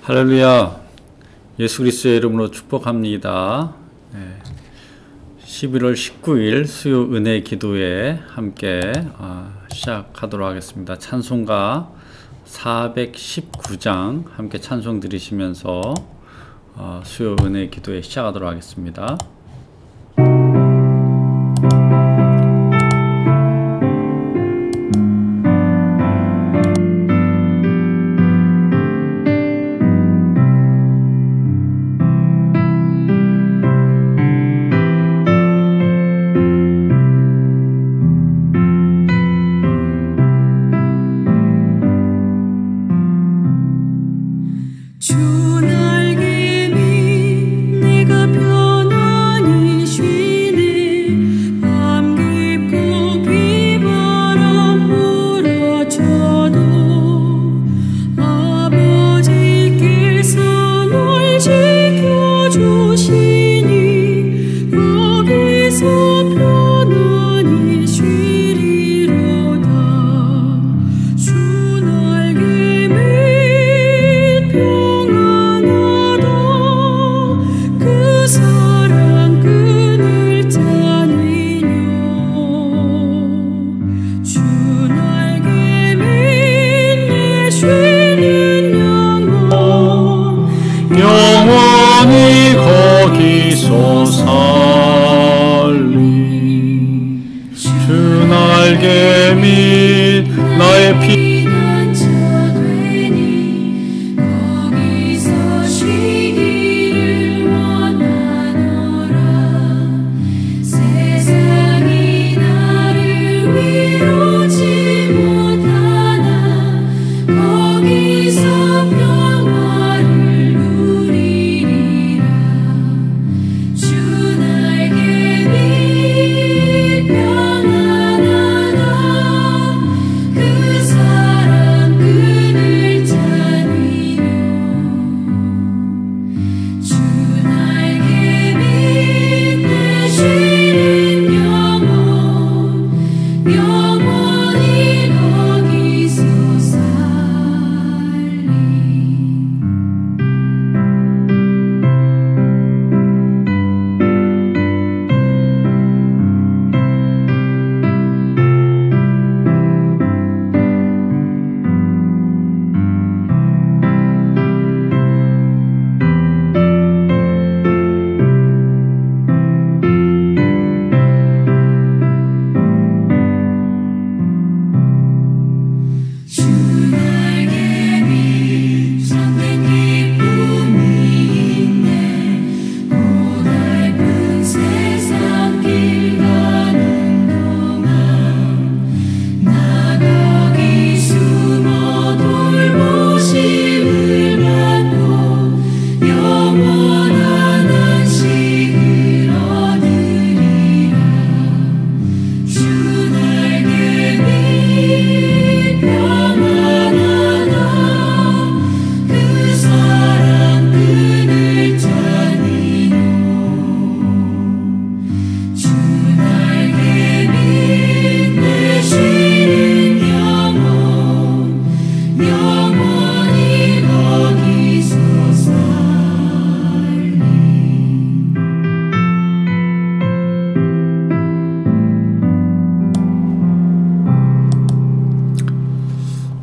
할렐루야. 예수 그리스도의 이름으로 축복합니다. 11월 19일 수요 은혜 기도회 함께 시작하도록 하겠습니다. 찬송가 419장 함께 찬송 드리시면서 수요 은혜 기도회 시작하도록 하겠습니다. 영원히 거기서 살리 주 날개 및 나의 피난처 되니 거기서 쉬기를 원하노라. 세상이 나를 위로치 못하나 거기서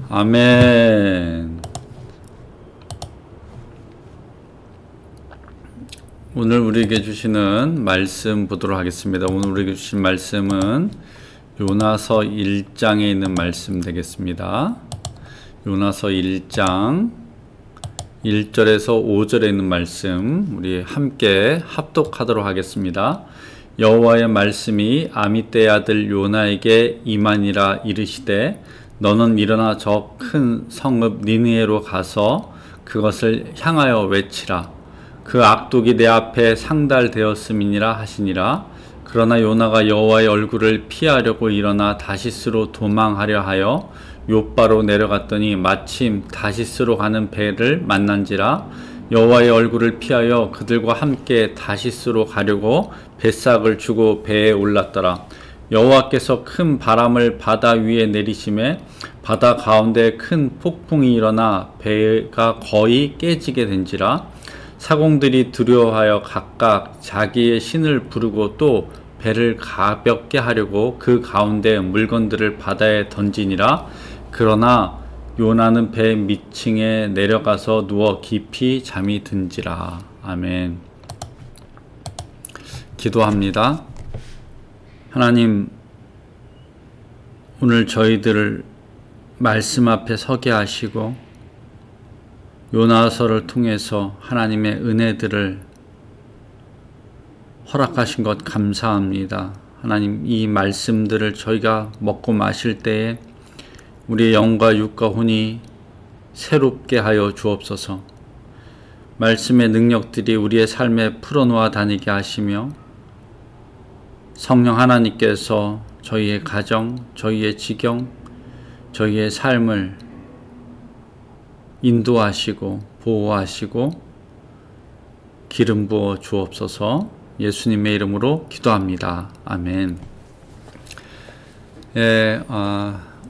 아멘. 오늘 우리에게 주시는 말씀 보도록 하겠습니다. 오늘 우리에게 주신 말씀은 요나서 1장에 있는 말씀 되겠습니다. 요나서 1장 1절에서 5절에 있는 말씀 우리 함께 합독하도록 하겠습니다. 여호와의 말씀이 아미떼의 아들 요나에게 임하니라. 이르시되 너는 일어나 저 큰 성읍 니느웨로 가서 그것을 향하여 외치라. 그 악독이 내 앞에 상달되었음이니라 하시니라. 그러나 요나가 여호와의 얼굴을 피하려고 일어나 다시스로 도망하려 하여 욥바로 내려갔더니 마침 다시스로 가는 배를 만난지라. 여호와의 얼굴을 피하여 그들과 함께 다시스로 가려고 뱃삭을 주고 배에 올랐더라. 여호와께서 큰 바람을 바다 위에 내리심에 바다 가운데 큰 폭풍이 일어나 배가 거의 깨지게 된지라. 사공들이 두려워하여 각각 자기의 신을 부르고 또 배를 가볍게 하려고 그 가운데 물건들을 바다에 던지니라. 그러나 요나는 배 밑층에 내려가서 누워 깊이 잠이 든지라. 아멘. 기도합니다. 하나님, 오늘 저희들을 말씀 앞에 서게 하시고 요나서를 통해서 하나님의 은혜들을 허락하신 것 감사합니다. 하나님, 이 말씀들을 저희가 먹고 마실 때에 우리의 영과 육과 혼이 새롭게 하여 주옵소서. 말씀의 능력들이 우리의 삶에 풀어놓아 다니게 하시며 성령 하나님께서 저희의 가정, 저희의 지경, 저희의 삶을 인도하시고 보호하시고 기름 부어 주옵소서. 예수님의 이름으로 기도합니다. 아멘.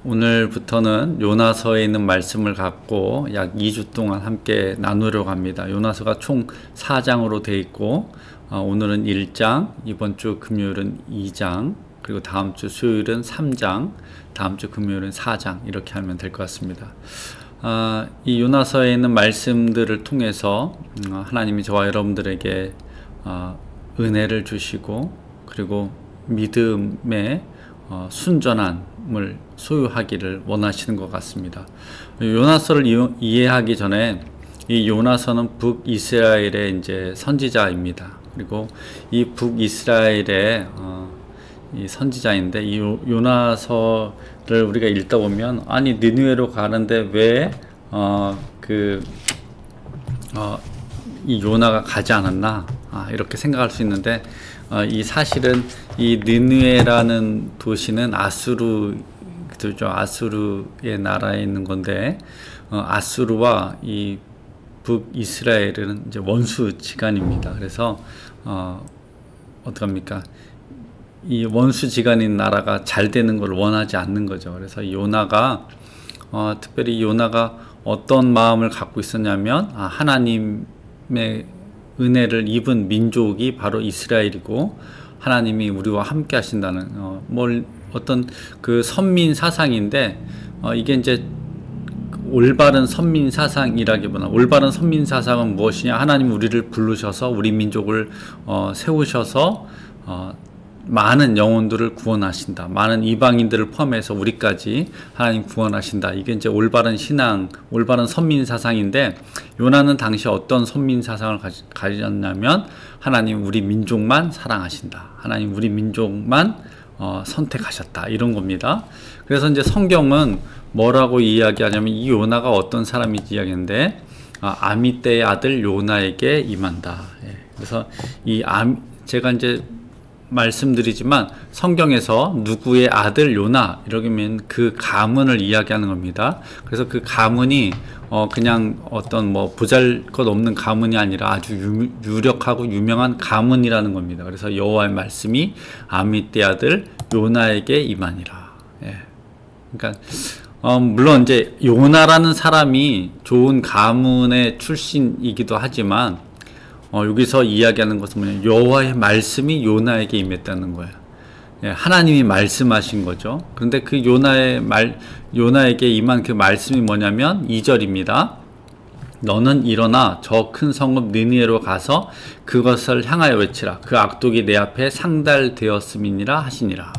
오늘부터는 요나서에 있는 말씀을 갖고 약 2주 동안 함께 나누려고 합니다. 요나서가 총 4장으로 되어 있고 오늘은 1장, 이번 주 금요일은 2장, 그리고 다음 주 수요일은 3장, 다음 주 금요일은 4장 이렇게 하면 될 것 같습니다. 이 요나서에 있는 말씀들을 통해서 하나님이 저와 여러분들에게 은혜를 주시고 그리고 믿음의 순전함을 소유하기를 원하시는 것 같습니다. 요나서를 이해하기 전에 이 요나서는 북이스라엘의 이제 선지자입니다. 그리고 이 북이스라엘의 이 선지자인데 이 요나서를 우리가 읽다 보면 아니 니느웨로 가는데 왜 이 요나가 가지 않았나 이렇게 생각할 수 있는데 이 사실은 이 니느웨라는 도시는 아수르의 나라에 있는 건데 아수르와 이 북이스라엘은 이제 원수지간입니다. 그래서 어떡합니까? 이 원수지간인 나라가 잘 되는 걸 원하지 않는 거죠. 그래서 요나가 특별히 요나가 어떤 마음을 갖고 있었냐면 하나님의 은혜를 입은 민족이 바로 이스라엘이고 하나님이 우리와 함께 하신다는 어떤 그 선민 사상인데 이게 이제 올바른 선민 사상이라기보다 올바른 선민 사상은 무엇이냐? 하나님 우리를 부르셔서 우리 민족을 세우셔서 많은 영혼들을 구원하신다. 많은 이방인들을 포함해서 우리까지 하나님 구원하신다. 이게 이제 올바른 신앙, 올바른 선민 사상인데 요나는 당시 어떤 선민 사상을 가졌냐면 하나님 우리 민족만 사랑하신다. 하나님 우리 민족만 선택하셨다. 이런 겁니다. 그래서 이제 성경은 뭐라고 이야기하냐면 이 요나가 어떤 사람인지 이야기하는데 아미떼의 아들 요나에게 임한다. 그래서 제가 이제 말씀드리지만 성경에서 누구의 아들 요나 이러면 그 가문을 이야기하는 겁니다. 그래서 그 가문이 그냥 어떤 뭐 보잘것없는 가문이 아니라 아주 유력하고 유명한 가문이라는 겁니다. 그래서 여호와의 말씀이 아미떼 아들 요나에게 임하니라. 그러니까 물론 이제 요나라는 사람이 좋은 가문의 출신이기도 하지만 여기서 이야기하는 것은 뭐냐면 여호와의 말씀이 요나에게 임했다는 거예요. 하나님이 말씀하신 거죠. 그런데 그 요나에게 임한 그 말씀이 뭐냐면 2절입니다. 너는 일어나 저 큰 성읍 니느웨로 가서 그것을 향하여 외치라. 그 악독이 내 앞에 상달되었음이니라 하시니라.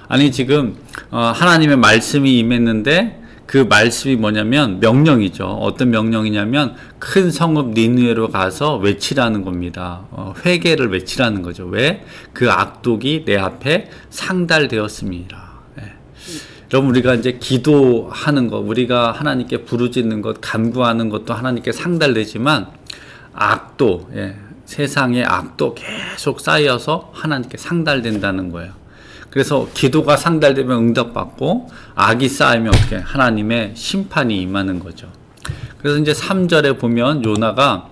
아니 지금 하나님의 말씀이 임했는데 그 말씀이 뭐냐면 명령이죠. 어떤 명령이냐면 큰 성읍 니느웨로 가서 외치라는 겁니다. 회개를 외치라는 거죠. 왜? 그 악독이 내 앞에 상달되었습니다. 여러분 우리가 이제 기도하는 것, 우리가 하나님께 부르짖는 것, 간구하는 것도 하나님께 상달되지만 악도, 세상의 악도 계속 쌓여서 하나님께 상달된다는 거예요. 그래서 기도가 상달되면 응답받고 악이 쌓이면 어떻게 하나님의 심판이 임하는 거죠. 그래서 이제 3절에 보면 요나가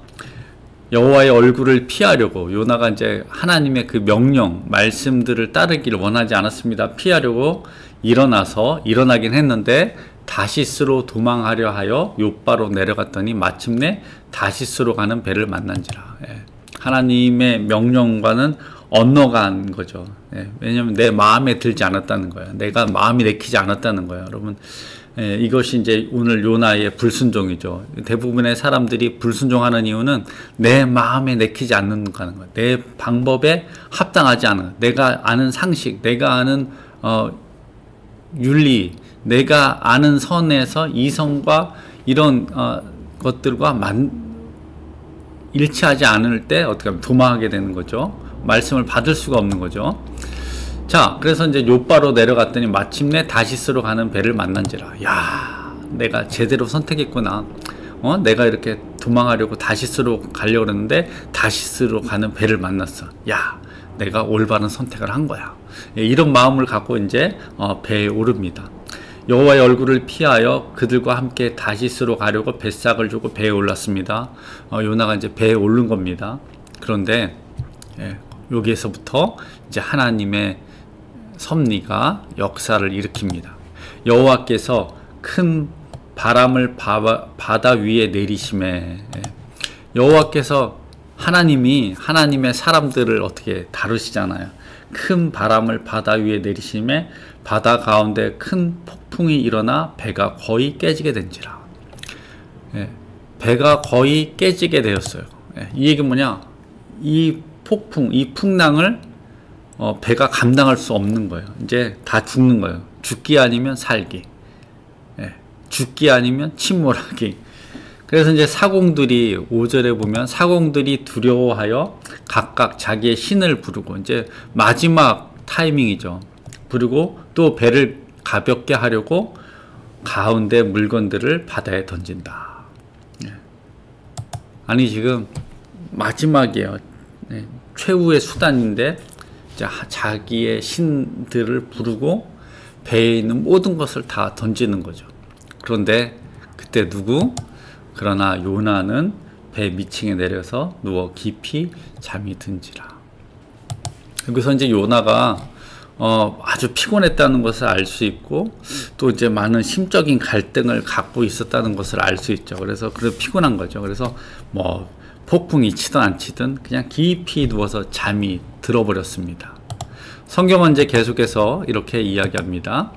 여호와의 얼굴을 피하려고 요나가 이제 하나님의 그 명령 말씀들을 따르기를 원하지 않았습니다. 피하려고 일어나긴 했는데 다시스로 도망하려 하여 욥바로 내려갔더니 마침내 다시스로 가는 배를 만난지라. 예. 하나님의 명령과는 엇나간 거죠. 예. 왜냐하면 내 마음에 들지 않았다는 거예요. 내가 마음이 내키지 않았다는 거예요. 여러분, 예, 이것이 이제 오늘 요나의 불순종이죠. 대부분의 사람들이 불순종하는 이유는 내 마음에 내키지 않는 거예요. 내 방법에 합당하지 않은, 내가 아는 상식, 내가 아는 윤리, 내가 아는 선에서 이성과 이런 것들과 일치하지 않을 때 어떻게 하면 도망하게 되는 거죠. 말씀을 받을 수가 없는 거죠. 자, 그래서 이제 욥바로 내려갔더니 마침내 다시스로 가는 배를 만난지라. 야, 내가 제대로 선택했구나. 내가 이렇게 도망하려고 다시스로 가려고 그랬는데 다시스로 가는 배를 만났어. 야, 내가 올바른 선택을 한 거야. 예, 이런 마음을 갖고 이제 배에 오릅니다. 여호와의 얼굴을 피하여 그들과 함께 다시스로 가려고 뱃삭을 주고 배에 올랐습니다. 요나가 이제 배에 오른 겁니다. 그런데 예, 여기에서부터 이제 하나님의 섭리가 역사를 일으킵니다. 여호와께서 큰 바람을 바다 위에 내리심에, 여호와께서 하나님이 하나님의 사람들을 어떻게 다루시잖아요. 큰 바람을 바다 위에 내리심에 바다 가운데 큰 폭풍이 일어나 배가 거의 깨지게 된지라. 배가 거의 깨지게 되었어요. 이 얘기는 뭐냐? 이 폭풍, 이 풍랑을 배가 감당할 수 없는 거예요. 이제 다 죽는 거예요. 죽기 아니면 살기. 죽기 아니면 침몰하기. 그래서 이제 사공들이 5절에 보면 사공들이 두려워하여 각각 자기의 신을 부르고 이제 마지막 타이밍이죠. 부르고 또 배를 가볍게 하려고 가운데 물건들을 바다에 던진다. 아니 지금 마지막이에요. 최후의 수단인데 자기의 신들을 부르고 배에 있는 모든 것을 다 던지는 거죠. 그런데 그때 그러나 요나는 배 밑층에 내려서 누워 깊이 잠이 든지라. 여기서 이제 요나가 아주 피곤했다는 것을 알 수 있고 또 이제 많은 심적인 갈등을 갖고 있었다는 것을 알 수 있죠. 그래서 피곤한 거죠. 그래서 뭐 폭풍이 치든 안 치든 그냥 깊이 누워서 잠이 들어버렸습니다. 성경은 이제 계속해서 이렇게 이야기합니다.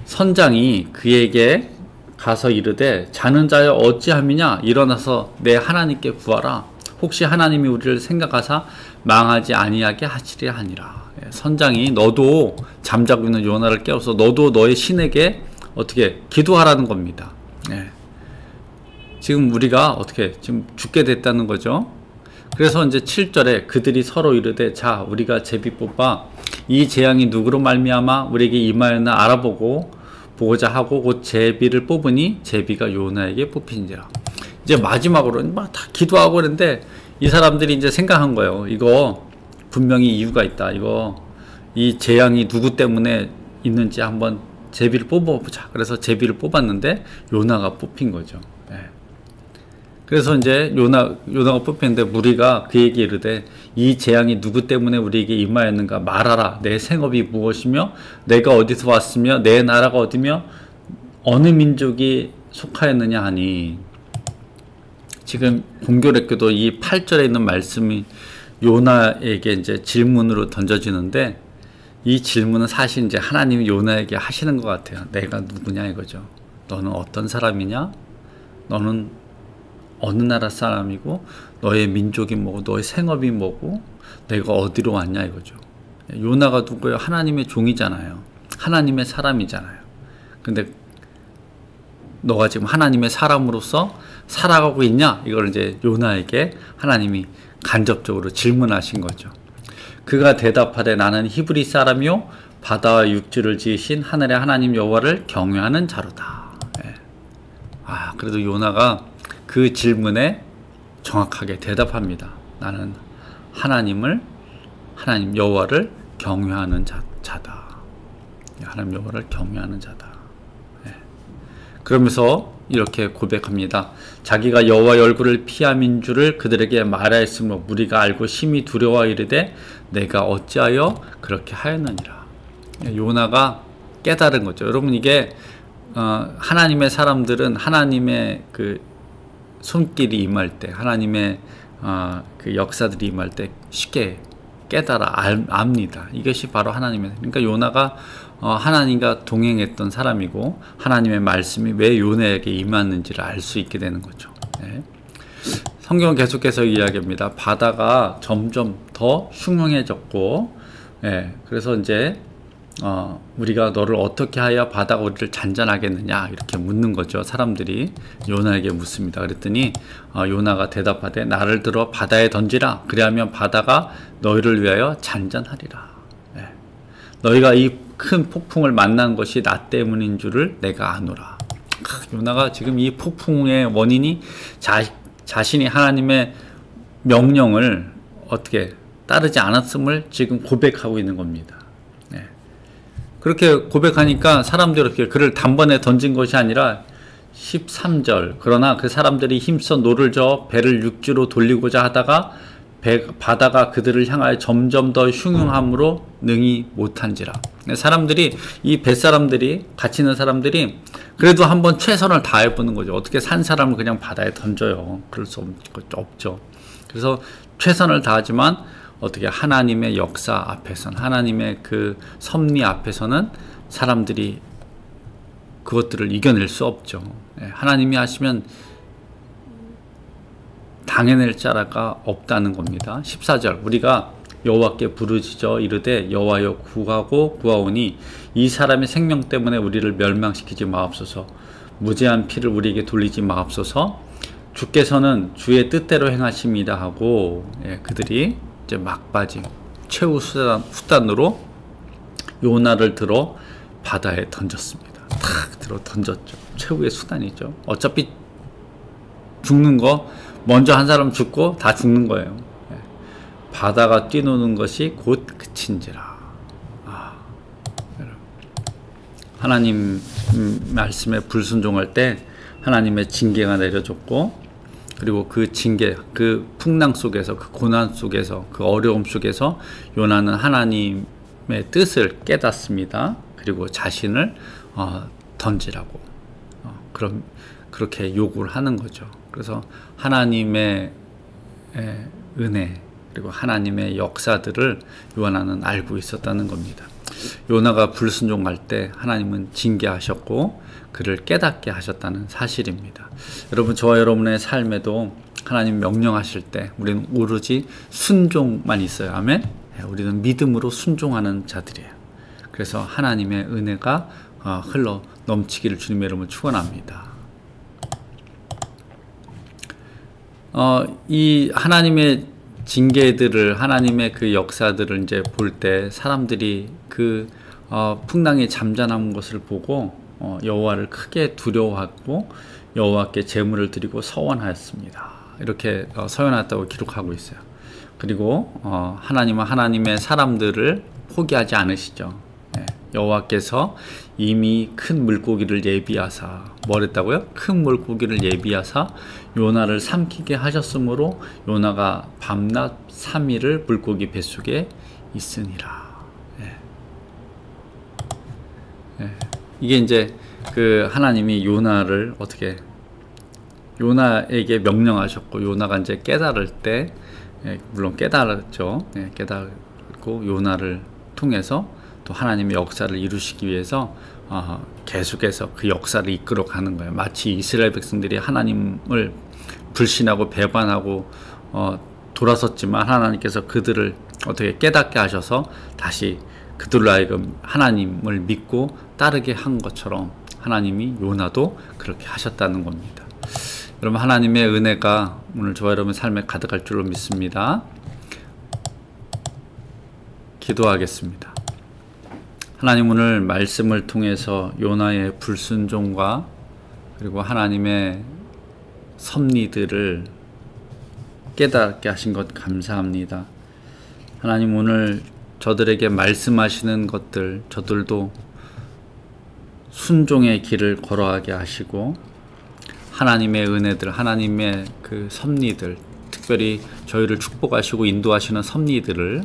선장이 그에게 가서 이르되 자는 자여 어찌함이냐 일어나서 내 하나님께 구하라. 혹시 하나님이 우리를 생각하사 망하지 아니하게 하시리라 하니라. 선장이 너도 잠자고 있는 요나를 깨워서 너도 너의 신에게 어떻게 기도하라는 겁니다. 지금 우리가 지금 죽게 됐다는 거죠. 그래서 이제 7절에 그들이 서로 이르되 자 우리가 제비 뽑아 이 재앙이 누구로 말미암아 우리에게 임하였나 보고자 하고 곧 제비를 뽑으니 제비가 요나에게 뽑힌지라. 이제 마지막으로 막 다 기도하고 그랬는데 이 사람들이 이제 생각한 거예요. 이거 분명히 이유가 있다. 이 재앙이 누구 때문에 있는지 한번 제비를 뽑아보자. 그래서 제비를 뽑았는데 요나가 뽑힌 거죠. 그래서 이제 요나가 뽑혔는데 무리가 그에게 이르되 이 재앙이 누구 때문에 우리에게 임하였는가 말하라. 내 생업이 무엇이며 내가 어디서 왔으며 내 나라가 어디며 어느 민족이 속하였느냐 하니, 지금 공교롭게도 이 8절에 있는 말씀이 요나에게 이제 질문으로 던져지는데 이 질문은 사실 이제 하나님이 요나에게 하시는 것 같아요. 내가 누구냐 이거죠. 너는 어떤 사람이냐? 너는 어느 나라 사람이고 너의 민족이 뭐고 너의 생업이 뭐고 내가 어디로 왔냐 이거죠. 요나가 누구예요? 하나님의 종이잖아요. 하나님의 사람이잖아요. 근데 너가 지금 하나님의 사람으로서 살아가고 있냐? 이걸 이제 요나에게 하나님이 간접적으로 질문하신 거죠. 그가 대답하되 나는 히브리 사람이요 바다와 육지를 지으신 하늘의 하나님 여호와를 경외하는 자로다. 그래도 요나가 그 질문에 정확하게 대답합니다. 나는 하나님 여호와를 경외하는 자다. 하나님 여호와를 경외하는 자다. 그러면서 이렇게 고백합니다. 자기가 여호와의 얼굴을 피함인 줄을 그들에게 말하였으므로 무리가 알고 심히 두려워 이르되 내가 어찌하여 그렇게 하였느니라. 요나가 깨달은 거죠. 여러분, 이게 하나님의 사람들은 하나님의 그 손길이 임할 때, 하나님의 그 역사들이 임할 때 쉽게 깨달아 압니다. 이것이 바로 하나님의, 그러니까 요나가 하나님과 동행했던 사람이고 하나님의 말씀이 왜 요나에게 임했는지를 알 수 있게 되는 거죠. 네. 성경은 계속해서 이야기합니다. 바다가 점점 더 흉흉해졌고, 그래서 이제 우리가 너를 어떻게 하여 바다가 우리를 잔잔하겠느냐 이렇게 묻는 거죠. 사람들이 요나에게 묻습니다. 그랬더니 요나가 대답하되 나를 들어 바다에 던지라. 그리하면 바다가 너희를 위하여 잔잔하리라. 너희가 이 큰 폭풍을 만난 것이 나 때문인 줄을 내가 아노라. 요나가 지금 이 폭풍의 원인이 자신이 하나님의 명령을 어떻게 따르지 않았음을 지금 고백하고 있는 겁니다. 그렇게 고백하니까 사람들이 이렇게 그를 단번에 던진 것이 아니라 13절, 그러나 그 사람들이 힘써 노를 저어 배를 육지로 돌리고자 하다가 바다가 그들을 향하여 점점 더 흉흉함으로 능히 못한지라. 사람들이, 이 뱃사람들이, 같이 있는 사람들이 그래도 한번 최선을 다해보는 거죠. 어떻게 산 사람을 그냥 바다에 던져요. 그럴 수 없죠. 그래서 최선을 다하지만 어떻게 하나님의 역사 앞에서는, 하나님의 그 섭리 앞에서는 사람들이 그것들을 이겨낼 수 없죠. 하나님이 하시면 당해낼 자가 없다는 겁니다. 14절, 우리가 여호와께 부르짖어 이르되 여호와여 구하오니 이 사람의 생명 때문에 우리를 멸망시키지 마옵소서. 무죄한 피를 우리에게 돌리지 마옵소서. 주께서는 주의 뜻대로 행하십니다 하고, 그들이 이제 막바지 최후 수단으로 요나를 들어 바다에 던졌습니다. 탁 들어 던졌죠. 최후의 수단이죠. 어차피 죽는 거 먼저 한 사람 죽고 다 죽는 거예요. 바다가 뛰노는 것이 곧 그친지라. 하나님 말씀에 불순종할 때 하나님의 징계가 내려졌고, 그리고 그 징계, 그 풍랑 속에서, 그 고난 속에서, 그 어려움 속에서 요나는 하나님의 뜻을 깨닫습니다. 그리고 자신을 던지라고 그렇게 요구를 하는 거죠. 그래서 하나님의 은혜, 그리고 하나님의 역사들을 요나는 알고 있었다는 겁니다. 요나가 불순종할 때 하나님은 징계하셨고 그를 깨닫게 하셨다는 사실입니다. 여러분, 저와 여러분의 삶에도 하나님 명령하실 때 우리는 오로지 순종만 있어요. 아멘? 우리는 믿음으로 순종하는 자들이에요. 그래서 하나님의 은혜가 흘러 넘치기를 주님의 이름으로 축원합니다. 이 하나님의 징계들을, 하나님의 그 역사들을 이제 볼 때 사람들이 그 풍랑이 잠잠한 것을 보고 여호와를 크게 두려워하고 여호와께 제물을 드리고 서원하였습니다. 이렇게 서원하였다고 기록하고 있어요. 그리고 하나님은 하나님의 사람들을 포기하지 않으시죠. 여호와께서 이미 큰 물고기를 예비하사, 뭐랬다고요? 큰 물고기를 예비하사 요나를 삼키게 하셨으므로 요나가 밤낮 3일을 물고기 뱃속에 있으니라. 이게 이제 그 하나님이 요나를 어떻게, 요나에게 명령하셨고 요나가 이제 깨달을 때, 물론 깨달았죠. 깨달고 요나를 통해서 또 하나님의 역사를 이루시기 위해서 계속해서 그 역사를 이끌어가는 거예요. 마치 이스라엘 백성들이 하나님을 불신하고 배반하고 돌아섰지만 하나님께서 그들을 어떻게 깨닫게 하셔서 다시 그들로 하여금 하나님을 믿고 따르게 한 것처럼 하나님이 요나도 그렇게 하셨다는 겁니다. 여러분, 하나님의 은혜가 오늘 저와 여러분 삶에 가득할 줄로 믿습니다. 기도하겠습니다. 하나님, 오늘 말씀을 통해서 요나의 불순종과 그리고 하나님의 섭리들을 깨닫게 하신 것 감사합니다. 하나님, 오늘 저들에게 말씀하시는 것들 저들도 순종의 길을 걸어가게 하시고 하나님의 은혜들, 하나님의 그 섭리들, 특별히 저희를 축복하시고 인도하시는 섭리들을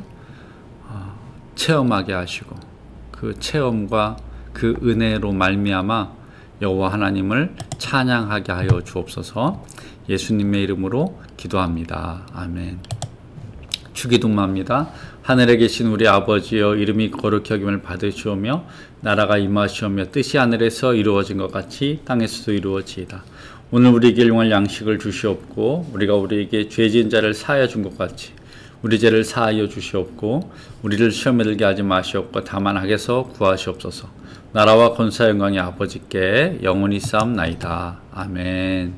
체험하게 하시고 그 체험과 그 은혜로 말미암아 여호와 하나님을 찬양하게 하여 주옵소서. 예수님의 이름으로 기도합니다. 아멘. 주기도문합니다. 하늘에 계신 우리 아버지여, 이름이 거룩히 여김을 받으시오며 나라가 임하시오며 뜻이 하늘에서 이루어진 것 같이 땅에서도 이루어지이다. 오늘 우리에게 일용할 양식을 주시옵고 우리가 우리에게 죄 지은 자를 사하여 준 것 같이 우리 죄를 사하여 주시옵고 우리를 시험에 들게 하지 마시옵고 다만 악에서 구하시옵소서. 나라와 권세와 영광이 아버지께 영원히 쌓옵나이다. 아멘.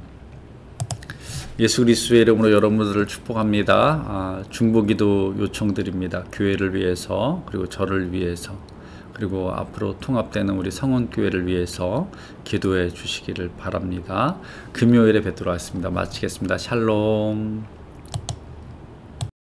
예수 그리스도의 이름으로 여러분들을 축복합니다. 중보기도 요청드립니다. 교회를 위해서, 그리고 저를 위해서, 그리고 앞으로 통합되는 우리 성원교회를 위해서 기도해 주시기를 바랍니다. 금요일에 뵙도록 하겠습니다. 마치겠습니다. 샬롬.